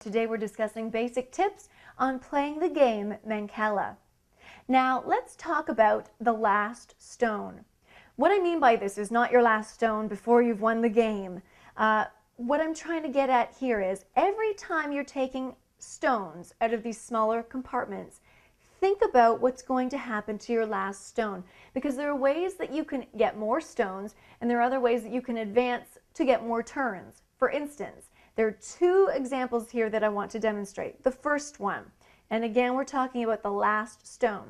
Today we're discussing basic tips on playing the game Mancala. Now let's talk about the last stone. What I mean by this is not your last stone before you've won the game. What I'm trying to get at here is every time you're taking stones out of these smaller compartments, think about what's going to happen to your last stone, because there are ways that you can get more stones and there are other ways that you can advance to get more turns. For instance, there are two examples here that I want to demonstrate. The first one, and again we're talking about the last stone.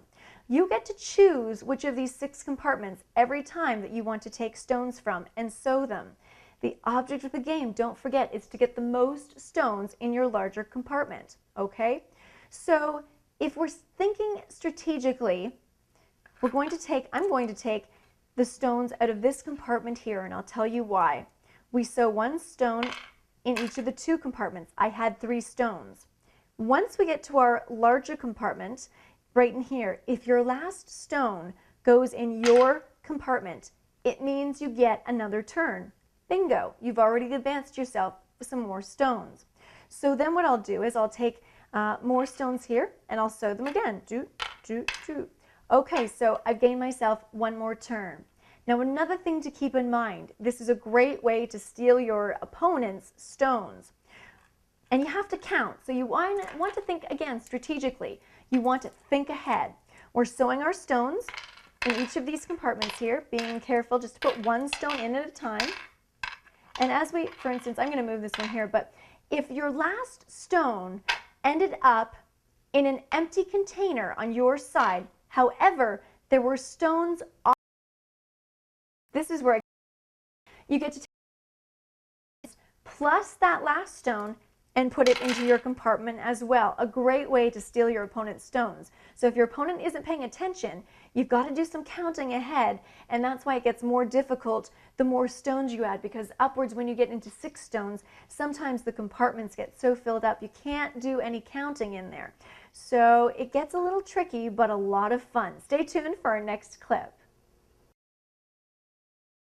You get to choose which of these 6 compartments every time that you want to take stones from and sow them. The object of the game, don't forget, is to get the most stones in your larger compartment, okay? So if we're thinking strategically, I'm going to take the stones out of this compartment here, and I'll tell you why. We sow 1 stone in each of the 2 compartments. I had 3 stones. Once we get to our larger compartment, right in here, if your last stone goes in your compartment, it means you get another turn. Bingo, you've already advanced yourself with some more stones. So then what I'll do is I'll take more stones here and I'll sow them again. Okay, so I've gained myself 1 more turn. Now another thing to keep in mind, this is a great way to steal your opponent's stones. And you have to count, so you want to think again strategically. You want to think ahead. We're sowing our stones in each of these compartments here, being careful just to put 1 stone in at a time. And as we, for instance, I'm going to move this one here, but if your last stone ended up in an empty container on your side, however, there were stones off, this is where you get to take plus that last stone and put it into your compartment as well. A great way to steal your opponent's stones. So if your opponent isn't paying attention, you've got to do some counting ahead, and that's why it gets more difficult the more stones you add, because upwards when you get into 6 stones, sometimes the compartments get so filled up you can't do any counting in there. So it gets a little tricky, but a lot of fun. Stay tuned for our next clip.